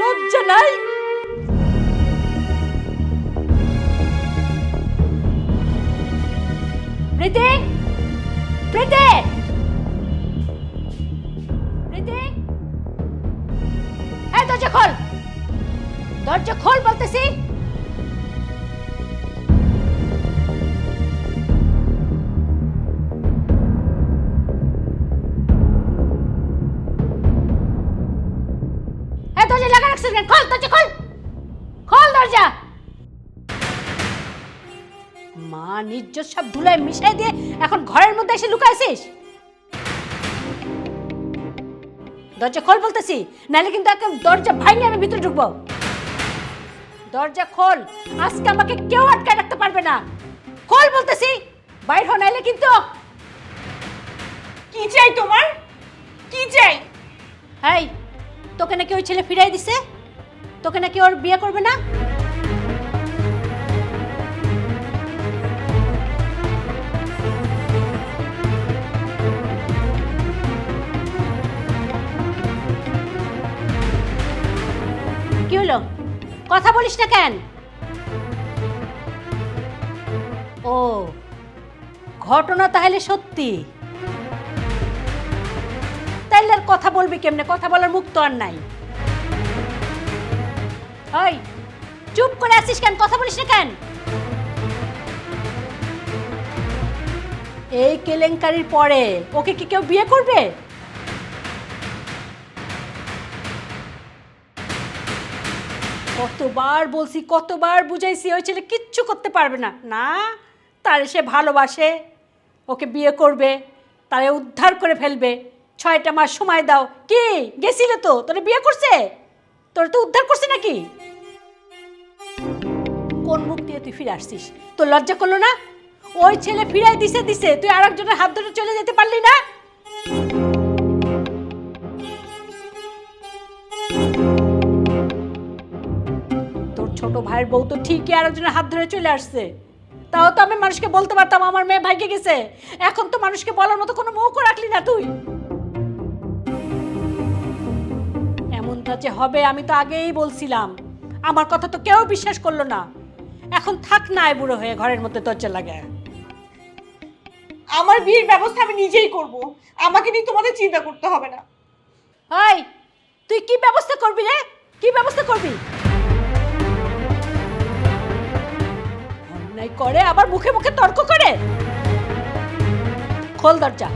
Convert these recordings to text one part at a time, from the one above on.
লজ্জা নাই? প্রীতি, প্রীতি, প্রীতি, এই দরজা খোল, দরজা খোল বলতেছি। দরজা লাগা রাখছিস কেন? খোল দরজা, খোল, খোল দরজা। মা নিজ্জত সব ধুলায় মিশাই দিয়ে এখন ঘরের মধ্যে এসে লুকাইছিস? দরজা খোল বলতেছি, নাহলে কিন্তু একদম দরজা ভাঙে আমি ভিতরে ঢুকবো। দরজা খোল, আজকে আমাকে কেউ আটকায় রাখতে পারবে না। খোল বলতেছি, বাইর হ, নাইলে কিন্তু। কি চাই তোমার? কি চাই? এই, তোকে নাকি ওই ছেলে ফিরাই দিছে? তোকে নাকি ওর বিয়ে করবে না? কি হলো, কথা বলিস না কেন? ও, ঘটনা তাহলে সত্যি। তাইলে আর কথা বলবি কেমনে? কথা বলার মুখ তো আর নাই। ওই, চুপ করে আছিস কেন? কথা বলিস না কেন? এই কেলেঙ্কারির পরে ওকে কি কেউ বিয়ে করবে? কতবার বলছি, কতবার বুঝাইছি, ওই ছেলে কিচ্ছু করতে পারবে না। না, তার সে ভালোবাসে, ওকে বিয়ে করবে, তারে উদ্ধার করে ফেলবে। 6টা মাস সময় দাও। কি গেছিল তো, তোরে বিয়ে করছে? তোর তো উদ্ধার করছে নাকি? কোন মুখ দিয়ে তুই ফিরে আসছিস? তোর লজ্জা করলো না? ওই ছেলে ফিরাই দিছে, তুই আরেকজনের হাত ধরে চলে যেতে পারলি না? তোর ছোট ভাইয়ের বউ তো ঠিকই আরেকজনের হাত ধরে চলে আসছে। তাও তো আমি মানুষকে বলতে পারতাম আমার মেয়ে ভাইকে গেছে। এখন তো মানুষকে বলার মতো কোনো মুখও রাখলি না তুই। এমনটা যে হবে আমি তো আগেই বলছিলাম। আমার কথা তো কেউ বিশ্বাস করলো না। এখন থাক না এ বুড়ো হয়ে ঘরের মধ্যে দরজা লাগে। আমার বিয়ের ব্যবস্থা আমি নিজেই করব। আমাকে নিয়ে তোমাদের চিন্তা করতে হবে না। এই, তুই কি ব্যবস্থা করবি রে? কি ব্যবস্থা করবি? অন্যায় করে আবার মুখে মুখে তর্ক করে। খোল দরজা।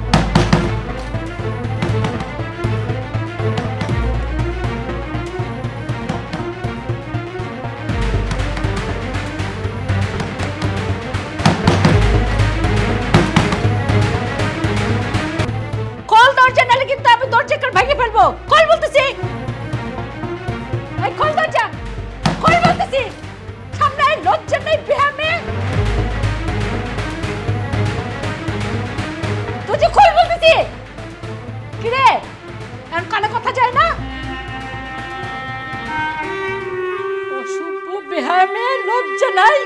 খোল দরজা, নাহলে কিন্তু আমি দরজা ভেঙে ফেলবো। খোল বলতেছি। এই খোল দরজা, খোল বলতেছি। সামনে লজ্জা নেই বেহামে? তুই খোল বলতেছি। কি রে, এখন কানে কথা যায় না? অসভ্য বেহামে, লজ্জা নাই।